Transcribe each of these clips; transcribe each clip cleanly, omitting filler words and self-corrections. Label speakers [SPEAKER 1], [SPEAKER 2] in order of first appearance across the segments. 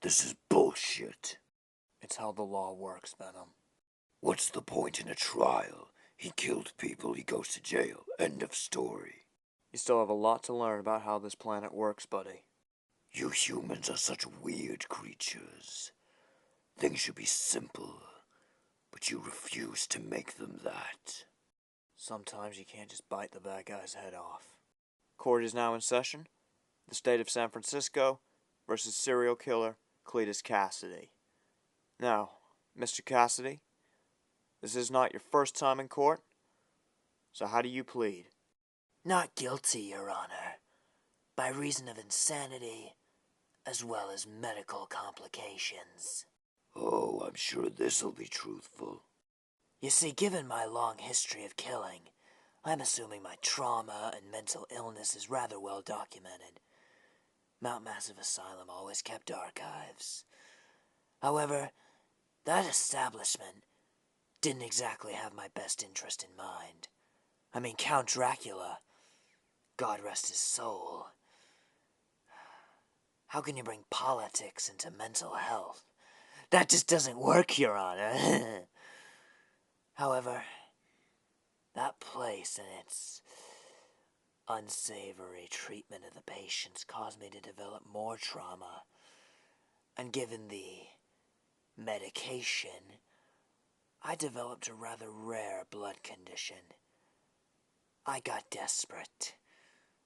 [SPEAKER 1] This is bullshit.
[SPEAKER 2] It's how the law works, Venom.
[SPEAKER 1] What's the point in a trial? He killed people, he goes to jail. End of story.
[SPEAKER 2] You still have a lot to learn about how this planet works, buddy.
[SPEAKER 1] You humans are such weird creatures. Things should be simple, but you refuse to make them that.
[SPEAKER 2] Sometimes you can't just bite the bad guy's head off. Court is now in session. The state of San Francisco versus serial killer Cletus Kassady. Now, Mr. Kassady, this is not your first time in court, so how do you plead?
[SPEAKER 3] Not guilty, Your Honor, by reason of insanity, as well as medical complications.
[SPEAKER 1] Oh, I'm sure this'll be truthful.
[SPEAKER 3] You see, given my long history of killing, I'm assuming my trauma and mental illness is rather well documented. Mount Massive Asylum always kept archives. However, that establishment didn't exactly have my best interest in mind. I mean, Count Dracula, God rest his soul. How can you bring politics into mental health? That just doesn't work, Your Honor. However, that place and its unsavory treatment of the patients caused me to develop more trauma. And given the medication, I developed a rather rare blood condition. I got desperate,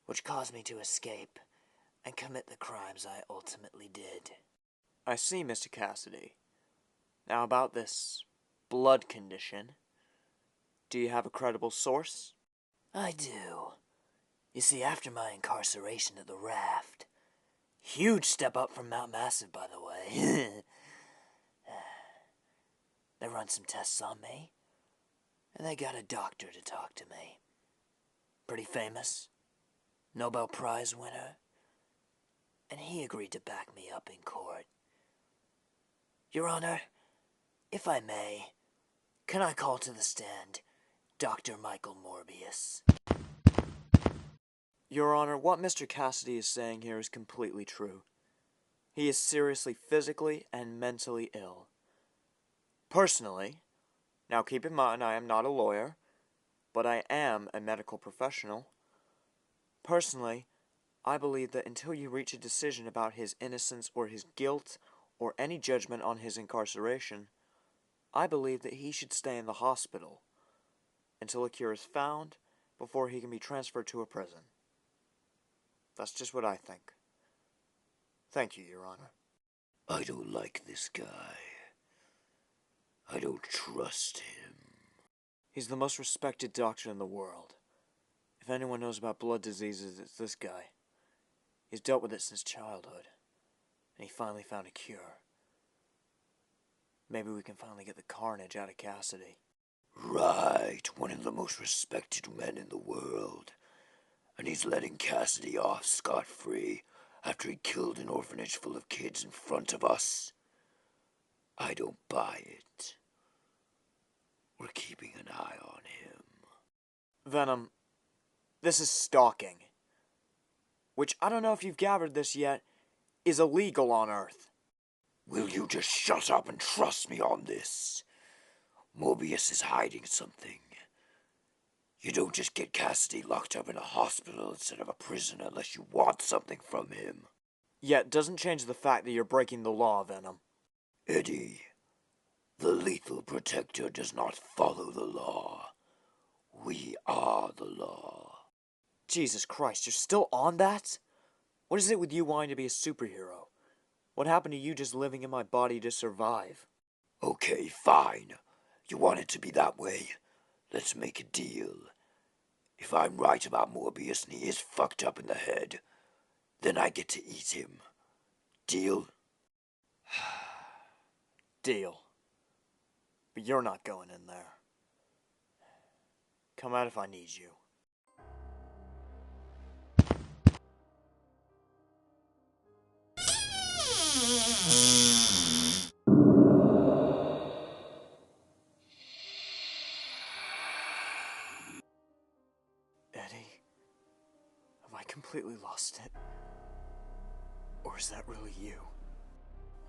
[SPEAKER 3] which caused me to escape and commit the crimes I ultimately did.
[SPEAKER 2] I see, Mr. Kassady. Now about this blood condition, do you have a credible source?
[SPEAKER 3] I do. You see, after my incarceration at the Raft, huge step up from Mount Massive, by the way, they run some tests on me, and they got a doctor to talk to me. Pretty famous, Nobel Prize winner, and he agreed to back me up in court. Your Honor, if I may, can I call to the stand Dr. Michael Morbius?
[SPEAKER 2] Your Honor, what Mr. Kassady is saying here is completely true. He is seriously physically and mentally ill. Personally, now keep in mind I am not a lawyer, but I am a medical professional. Personally, I believe that until you reach a decision about his innocence or his guilt or any judgment on his incarceration, I believe that he should stay in the hospital until a cure is found before he can be transferred to a prison. That's just what I think. Thank you, Your Honor.
[SPEAKER 1] I don't like this guy. I don't trust him.
[SPEAKER 2] He's the most respected doctor in the world. If anyone knows about blood diseases, it's this guy. He's dealt with it since childhood, and he finally found a cure. Maybe we can finally get the carnage out of Kassady.
[SPEAKER 1] Right, one of the most respected men in the world. And he's letting Kassady off scot-free after he killed an orphanage full of kids in front of us. I don't buy it. We're keeping an eye on him.
[SPEAKER 2] Venom, this is stalking. Which, I don't know if you've gathered this yet, is illegal on Earth.
[SPEAKER 1] Will you just shut up and trust me on this? Morbius is hiding something. You don't just get Kassady locked up in a hospital instead of a prison unless you want something from him.
[SPEAKER 2] Yet it doesn't change the fact that you're breaking the law, Venom.
[SPEAKER 1] Eddie, the lethal protector does not follow the law. We are the law.
[SPEAKER 2] Jesus Christ, you're still on that? What is it with you wanting to be a superhero? What happened to you just living in my body to survive?
[SPEAKER 1] Okay, fine. You want it to be that way? Let's make a deal. If I'm right about Morbius and he is fucked up in the head, then I get to eat him. Deal?
[SPEAKER 2] Deal. But you're not going in there. Come out if I need you. Eddie, have I completely lost it? Or is that really you?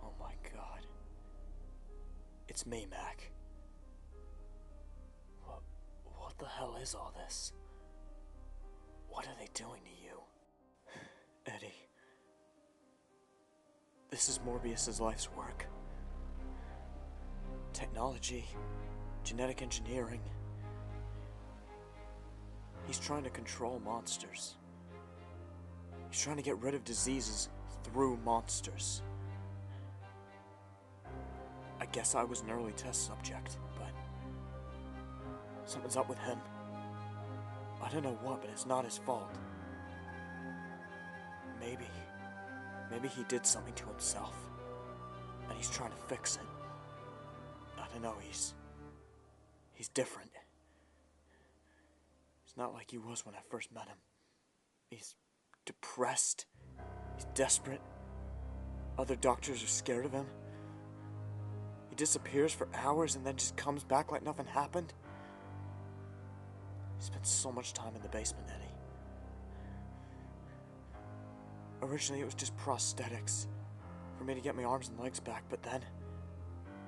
[SPEAKER 2] Oh God. It's me, Mac. What the hell is all this? What are they doing to you? Eddie. This is Morbius's life's work. Technology, genetic engineering. He's trying to control monsters. He's trying to get rid of diseases through monsters. I guess I was an early test subject, but something's up with him. I don't know what, but it's not his fault. Maybe he did something to himself, and he's trying to fix it. I don't know, he's different. He's not like he was when I first met him. He's depressed. He's desperate. Other doctors are scared of him. He disappears for hours and then just comes back like nothing happened. He spent so much time in the basement, Eddie. Originally, it was just prosthetics for me to get my arms and legs back, but then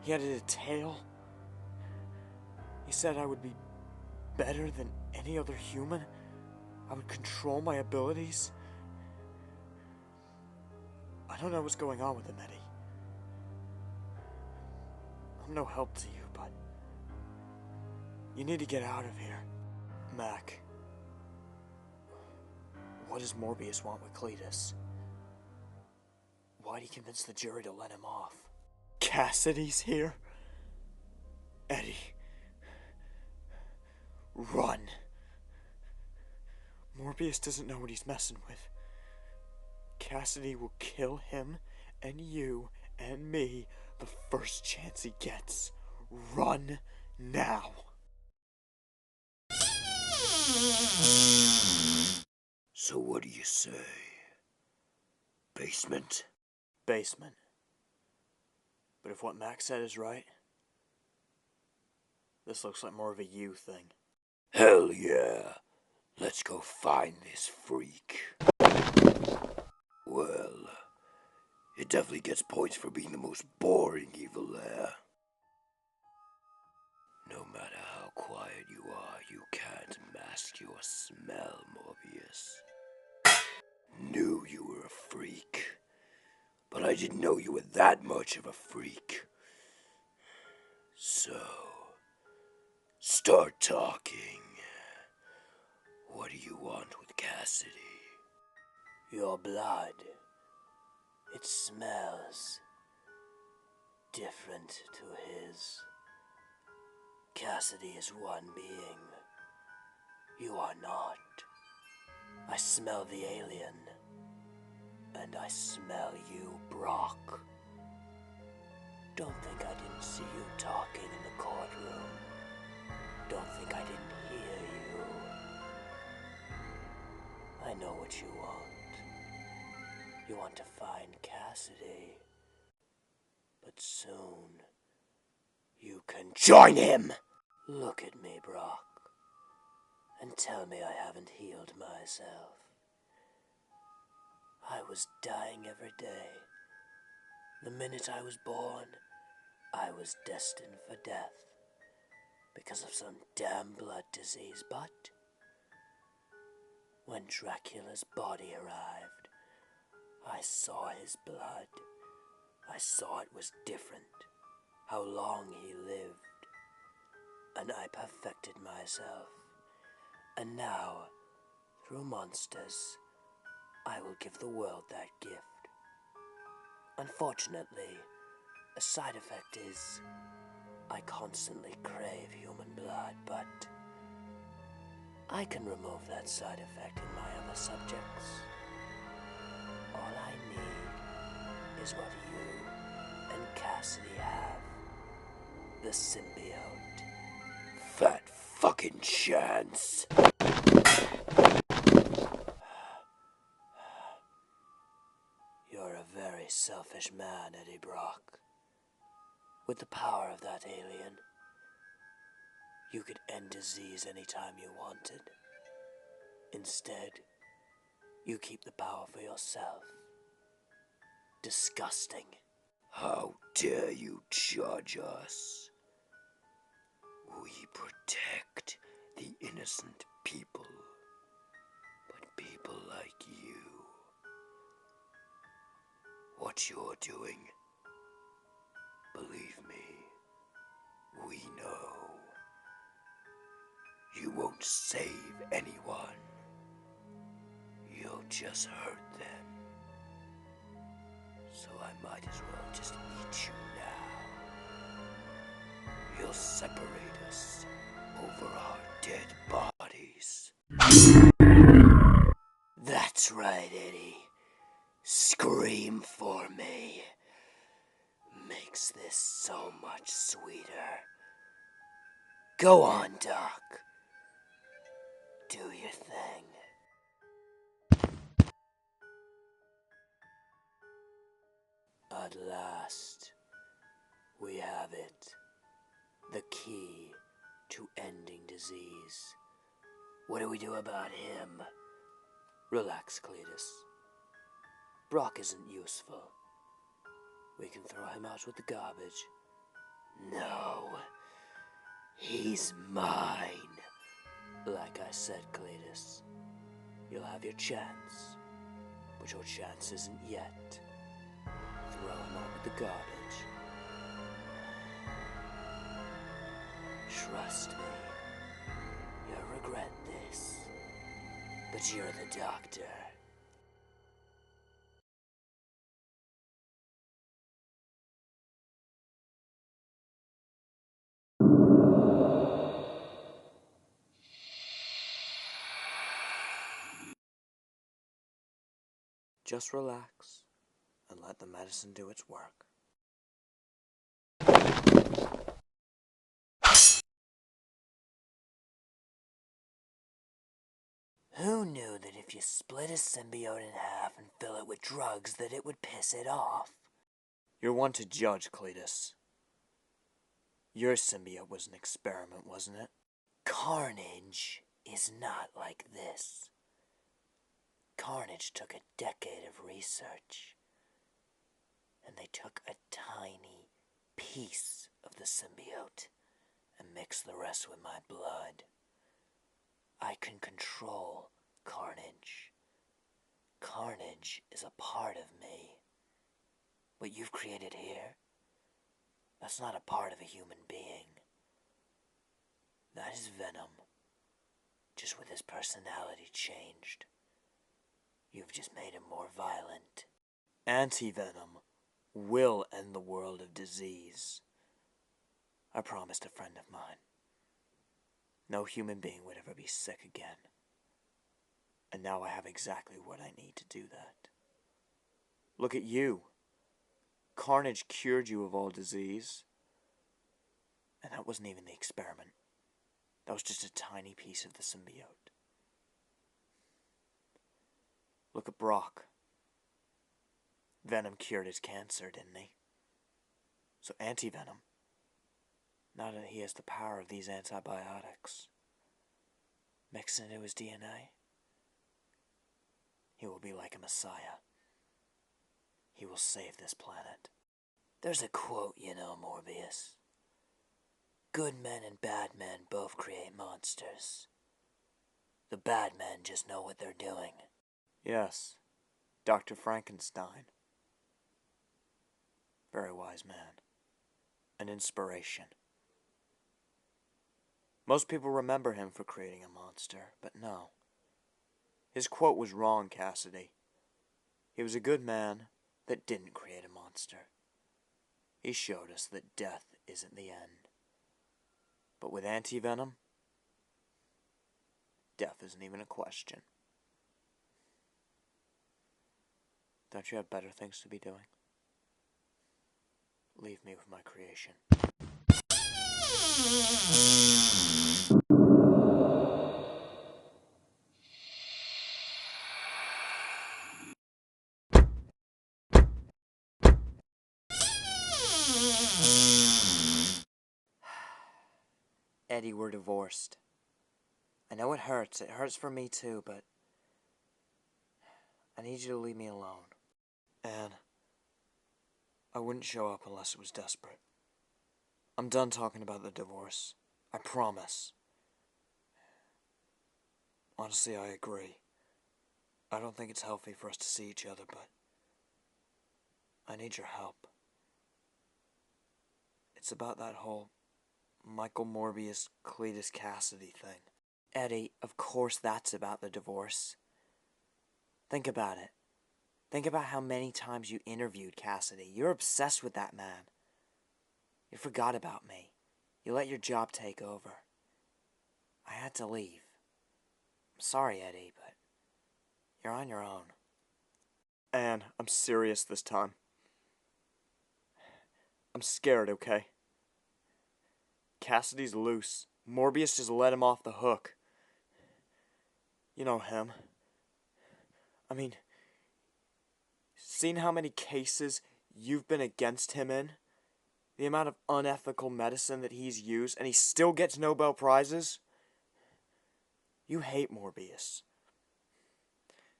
[SPEAKER 2] he added a tail. He said I would be better than any other human. I would control my abilities. I don't know what's going on with him, Eddie. I'm no help to you, but you need to get out of here. Mac, what does Morbius want with Cletus? Why'd he convince the jury to let him off? Kassady's here? Eddie. Run. Morbius doesn't know what he's messing with. Kassady will kill him and you and me the first chance he gets. Run now.
[SPEAKER 1] So what do you say? Basement?
[SPEAKER 2] Basement. But if what Max said is right, this looks like more of a you thing.
[SPEAKER 1] Hell yeah. Let's go find this freak. Well, it definitely gets points for being the most boring evil there. No matter how quiet you are, you can't mask your smell, Morbius. Knew you were a freak, but I didn't know you were that much of a freak. So, start talking. What do you want with Kassady?
[SPEAKER 3] Your blood. It smells different to his. Kassady is one being. You are not. I smell the alien. And I smell you, Brock. Don't think I didn't see you talking in the courtroom. Don't think I didn't hear you. I know what you want. You want to find Kassady. But soon, you can join him! Look at me, Brock, and tell me I haven't healed myself. I was dying every day. The minute I was born, I was destined for death because of some damn blood disease, but when Dracula's body arrived, I saw his blood. I saw it was different, how long he lived, and I perfected myself. And now, through monsters, I will give the world that gift. Unfortunately, a side effect is I constantly crave human blood, but I can remove that side effect in my other subjects. All I need is what you and Kassady have. The symbiote.
[SPEAKER 1] Fat fucking chance.
[SPEAKER 3] You're a very selfish man, Eddie Brock. With the power of that alien, you could end disease anytime you wanted. Instead, you keep the power for yourself. Disgusting.
[SPEAKER 1] How dare you judge us? We protect the innocent people, but people like you, what you're doing, believe me, we know. You won't save anyone. You'll just hurt them. So I might as well just eat you now. You'll separate us over our dead bodies. That's right, Eddie. Scream for me. Makes this so much sweeter. Go on, Doc. Do your thing. At last, we have it. The key to ending disease. What do we do about him? Relax, Cletus. Brock isn't useful. We can throw him out with the garbage. No. He's mine. Like I said, Cletus, you'll have your chance. But your chance isn't yet. Throw him out with the garbage. Trust me. You'll regret this. But you're the doctor.
[SPEAKER 2] Just relax and let the medicine do its work.
[SPEAKER 3] Who knew that if you split a symbiote in half and fill it with drugs that it would piss it off?
[SPEAKER 2] You're one to judge, Cletus. Your symbiote was an experiment, wasn't it?
[SPEAKER 3] Carnage is not like this. Carnage took a decade of research, and they took a tiny piece of the symbiote and mixed the rest with my blood. I can control Carnage. Carnage is a part of me. What you've created here, that's not a part of a human being. That is Venom, just with his personality changed. You've just made him more violent.
[SPEAKER 2] Anti-Venom will end the world of disease. I promised a friend of mine. No human being would ever be sick again. And now I have exactly what I need to do that. Look at you. Carnage cured you of all disease. And that wasn't even the experiment. That was just a tiny piece of the symbiote. Look at Brock. Venom cured his cancer, didn't he? So Anti-Venom, now that he has the power of these antibiotics mixed into his DNA, he will be like a messiah. He will save this planet.
[SPEAKER 3] There's a quote, you know, Morbius. Good men and bad men both create monsters. The bad men just know what they're doing.
[SPEAKER 2] Yes, Dr. Frankenstein. Very wise man. An inspiration. Most people remember him for creating a monster, but no. His quote was wrong, Kassady. He was a good man that didn't create a monster. He showed us that death isn't the end. But with Anti-Venom, death isn't even a question. Don't you have better things to be doing? Leave me with my creation. Eddie, we're divorced. I know it hurts. It hurts for me too, but I need you to leave me alone. And I wouldn't show up unless it was desperate. I'm done talking about the divorce. I promise. Honestly, I agree. I don't think it's healthy for us to see each other, but I need your help. It's about that whole Michael Morbius, Cletus Kassady thing. Eddie, of course that's about the divorce. Think about it. Think about how many times you interviewed Kassady. You're obsessed with that man. You forgot about me. You let your job take over. I had to leave. I'm sorry, Eddie, but you're on your own. Anne, I'm serious this time. I'm scared, okay? Kassady's loose. Morbius just let him off the hook. You know him. I mean, seen how many cases you've been against him in? The amount of unethical medicine that he's used, and he still gets Nobel Prizes? You hate Morbius.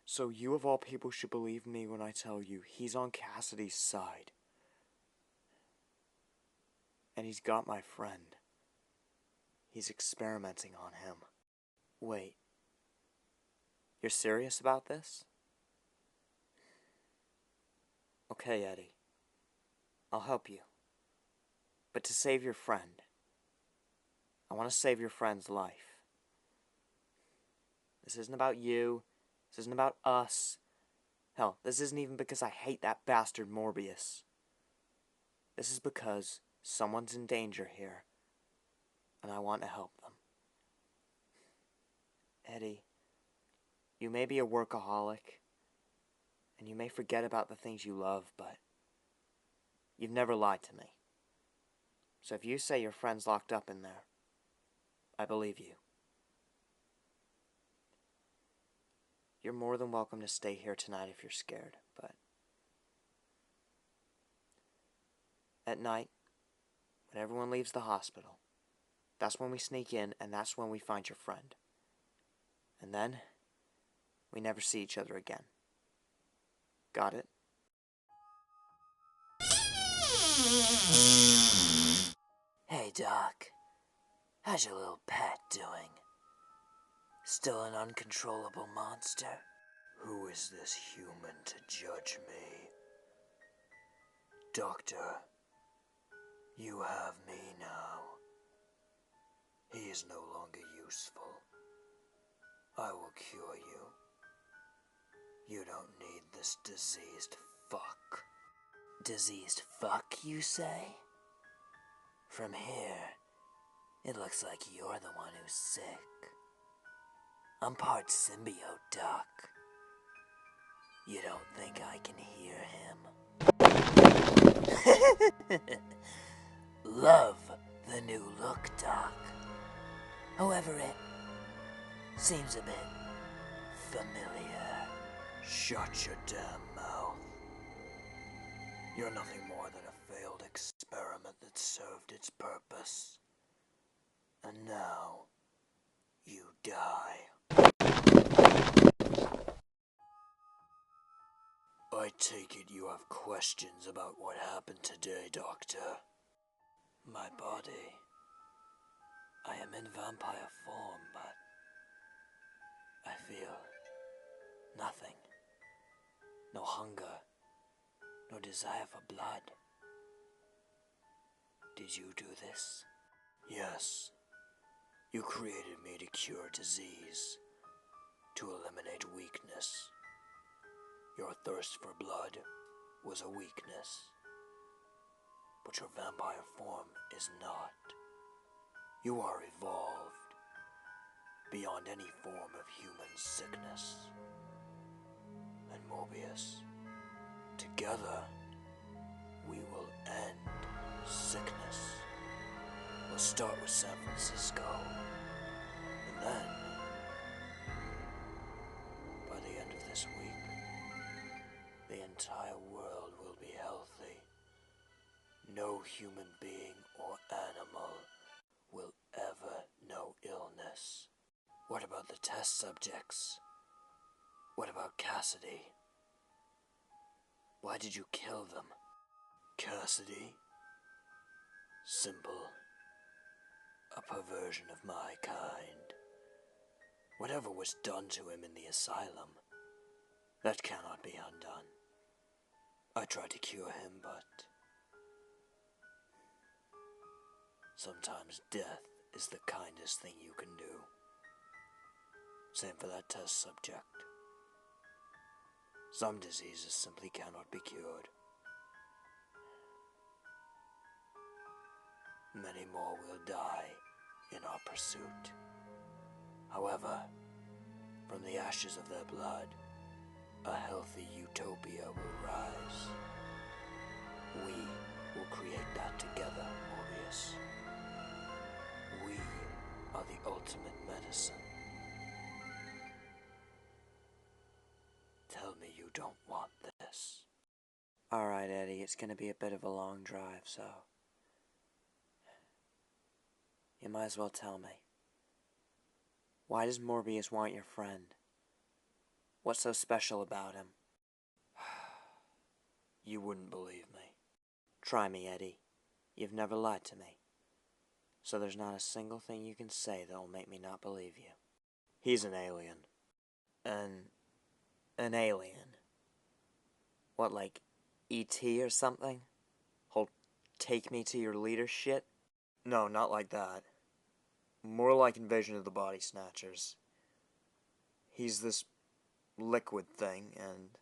[SPEAKER 2] So you of all people should believe me when I tell you he's on Kassady's side. And he's got my friend. He's experimenting on him. Wait. You're serious about this? Okay, Eddie. I'll help you. But to save your friend, I want to save your friend's life. This isn't about you. This isn't about us. Hell, this isn't even because I hate that bastard Morbius. This is because someone's in danger here, and I want to help them. Eddie, you may be a workaholic, and you may forget about the things you love, but you've never lied to me. So if you say your friend's locked up in there, I believe you. You're more than welcome to stay here tonight if you're scared, but at night, when everyone leaves the hospital, that's when we sneak in, and that's when we find your friend. And then, we never see each other again. Got it?
[SPEAKER 3] Hey, Doc. How's your little pet doing? Still an uncontrollable monster?
[SPEAKER 1] Who is this human to judge me? Doctor, you have me now. He is no longer useful. I will cure you. You don't need this diseased fuck.
[SPEAKER 3] Diseased fuck, you say? From here, it looks like you're the one who's sick. I'm part symbiote, Doc. You don't think I can hear him? Love the new look, Doc. However, it seems a bit familiar.
[SPEAKER 1] Shut your damn mouth. You're nothing more than a failed experiment that served its purpose. And now, you die. I take it you have questions about what happened today, Doctor.
[SPEAKER 3] My body. I am in vampire form, but I feel nothing. No hunger. No desire for blood. Did you do this?
[SPEAKER 1] Yes. You created me to cure disease, to eliminate weakness. Your thirst for blood was a weakness, but your vampire form is not. You are evolved beyond any form of human sickness. And Morbius, together, we will end sickness. We'll start with San Francisco, and then, by the end of this week, the entire world will be healthy. No human being or animal will ever know illness. What about the test subjects? What about Kassady? Why did you kill them?
[SPEAKER 3] Kassady. Simple. A perversion of my kind. Whatever was done to him in the asylum, that cannot be undone. I tried to cure him, but sometimes death is the kindest thing you can do. Same for that test subject. Some diseases simply cannot be cured. Many more will die in our pursuit. However, from the ashes of their blood, a healthy utopia will rise. We will create that together, Morbius. We are the ultimate medicine. Tell me you don't want this.
[SPEAKER 2] Alright, Eddie, it's gonna be a bit of a long drive, so you might as well tell me. Why does Morbius want your friend? What's so special about him?
[SPEAKER 3] You wouldn't believe me.
[SPEAKER 2] Try me, Eddie. You've never lied to me. So there's not a single thing you can say that'll make me not believe you.
[SPEAKER 3] He's an alien.
[SPEAKER 2] An alien? What, like E.T. or something? He'll take me to your leader shit?
[SPEAKER 3] No, not like that. More like Invasion of the Body Snatchers. He's this liquid thing, and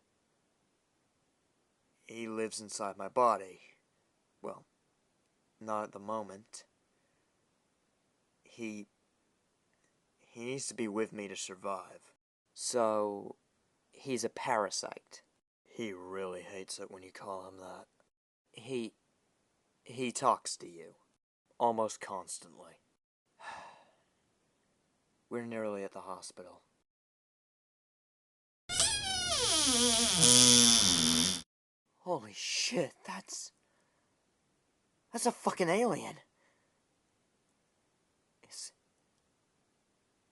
[SPEAKER 3] he lives inside my body. Well, not at the moment. He needs to be with me to survive.
[SPEAKER 2] So, he's a parasite.
[SPEAKER 3] He really hates it when you call him that.
[SPEAKER 2] He talks to you.
[SPEAKER 3] Almost constantly.
[SPEAKER 2] We're nearly at the hospital. Holy shit, that's a fucking alien.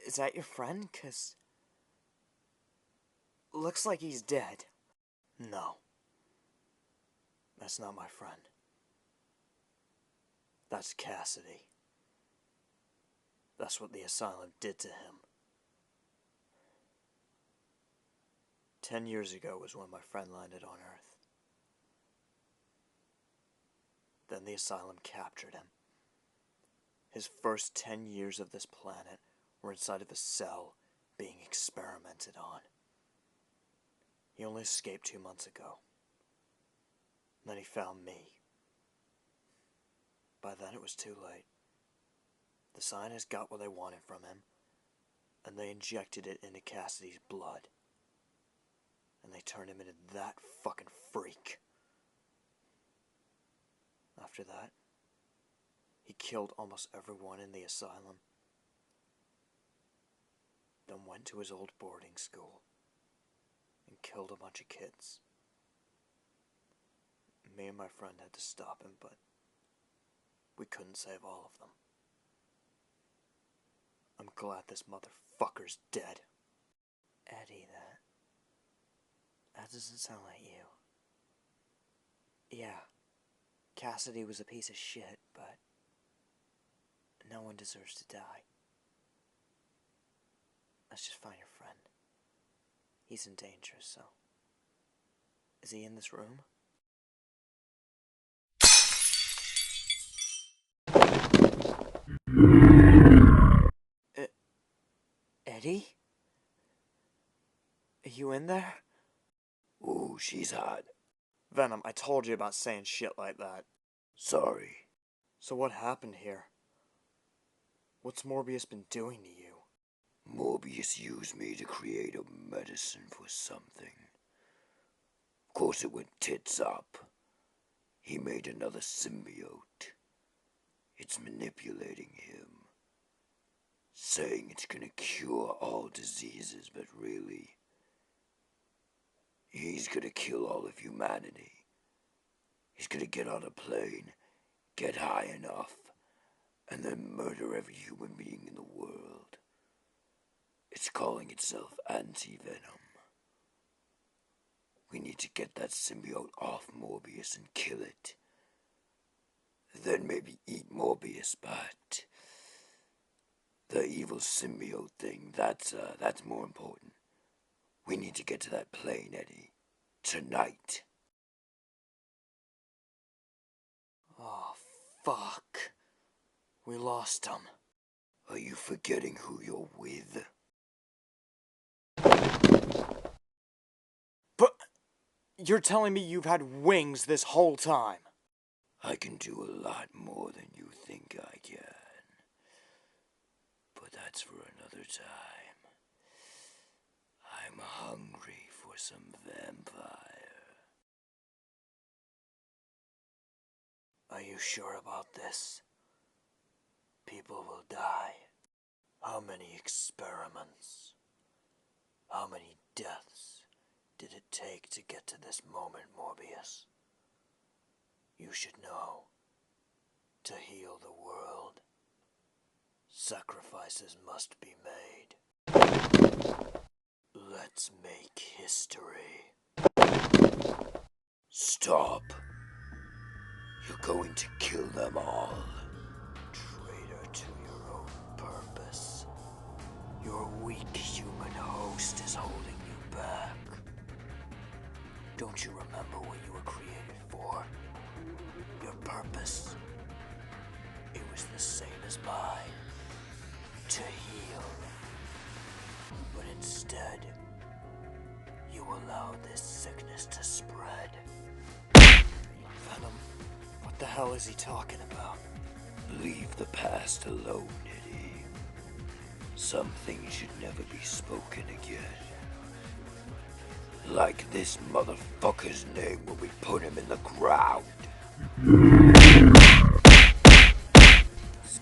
[SPEAKER 2] Is that your friend? 'Cause looks like he's dead.
[SPEAKER 3] No. That's not my friend. That's Kassady. That's what the asylum did to him. 10 years ago was when my friend landed on Earth. Then the asylum captured him. His first 10 years of this planet were inside of a cell being experimented on. He only escaped 2 months ago. Then he found me. By then it was too late. The scientists got what they wanted from him, and they injected it into Kassady's blood. And they turned him into that fucking freak. After that, he killed almost everyone in the asylum. Then went to his old boarding school and killed a bunch of kids. Me and my friend had to stop him, but we couldn't save all of them. I'm glad this motherfucker's dead.
[SPEAKER 2] Eddie, that doesn't sound like you. Yeah, Kassady was a piece of shit, but no one deserves to die. Let's just find your friend. He's in danger, so. Is he in this room? Eddie? Are you in there?
[SPEAKER 1] Ooh, she's hot.
[SPEAKER 3] Venom, I told you about saying shit like that.
[SPEAKER 1] Sorry.
[SPEAKER 3] So what happened here? What's Morbius been doing to you?
[SPEAKER 1] Morbius used me to create a medicine for something. Of course it went tits up. He made another symbiote. It's manipulating him. Saying it's gonna cure all diseases, but really, he's gonna kill all of humanity. He's gonna get on a plane, get high enough, and then murder every human being in the world. It's calling itself Anti-Venom. We need to get that symbiote off Morbius and kill it. then maybe eat Morbius, but the evil symbiote thing, that's more important. We need to get to that plane, Eddie. Tonight.
[SPEAKER 2] Oh, fuck. We lost him.
[SPEAKER 1] Are you forgetting who you're with?
[SPEAKER 2] But you're telling me you've had wings this whole time?
[SPEAKER 1] I can do a lot more than you think I can. But that's for another time. I'm hungry for some vampire.
[SPEAKER 3] Are you sure about this? People will die. How many experiments? How many deaths did it take to get to this moment, Morbius? You should know. To heal the world, sacrifices must be made. Let's make history.
[SPEAKER 1] Stop. You're going to kill them all.
[SPEAKER 3] Traitor to your own purpose. Your weak human host is holding you back. Don't you remember what you were created for? Your purpose? It was the same as mine. To heal. But instead, you allowed this sickness to spread.
[SPEAKER 2] Venom, what the hell is he talking about?
[SPEAKER 1] Leave the past alone, Eddie. Some things should never be spoken again. Like this motherfucker's name when we put him in the ground.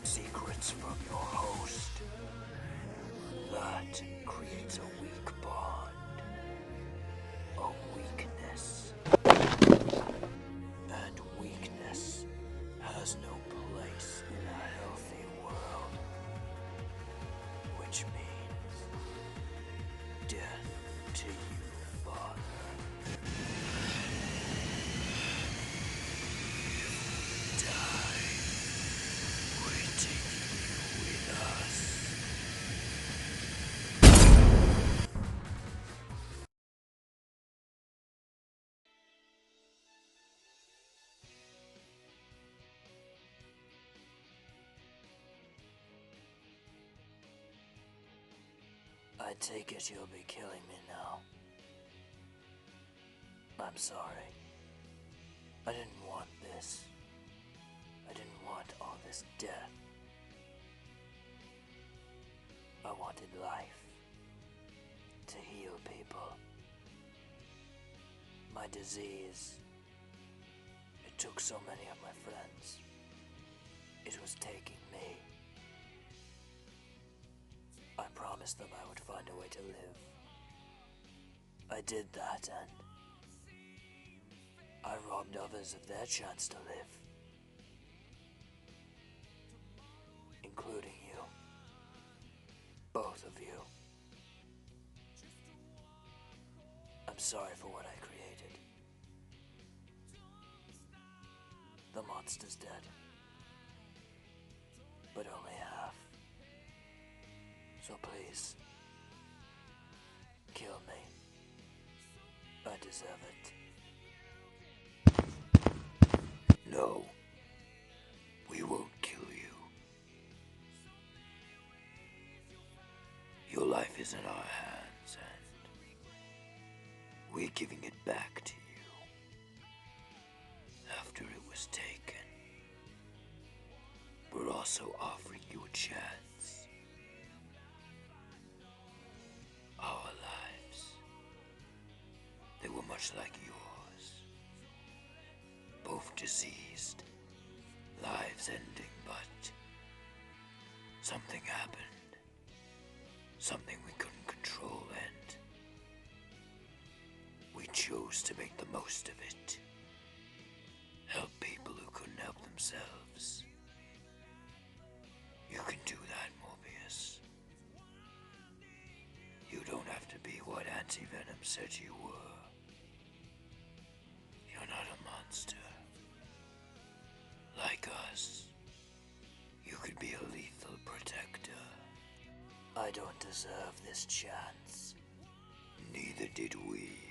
[SPEAKER 3] Secrets from your host. That creates a weak bond. A weakness. And weakness has no place in a healthy world. Which means death to you, Father.
[SPEAKER 1] We're taking you with us.
[SPEAKER 3] I take it you'll be killing me now. I'm sorry. I didn't want this. I didn't want all this death. I wanted life. To heal people. My disease. It took so many of my friends. It was taking me. I promised them I would find a way to live. I did that, and I robbed others of their chance to live. Including you. Both of you. I'm sorry for what I created. The monster's dead. But only half. So please, kill me. I deserve it.
[SPEAKER 1] No. We won't kill you. Your life is in our hands, and we're giving it back to you. After it was taken, we're also offering you a chance. Our lives, they were much like yours. Both diseased, lives ending, but something happened. Something we couldn't control, and we chose to make the most of it. Help people who couldn't help themselves. You can do that, Morbius. You don't have to be what Anti-Venom said you were. You're not a monster. Like us.
[SPEAKER 3] I don't deserve this chance.
[SPEAKER 1] Neither did we.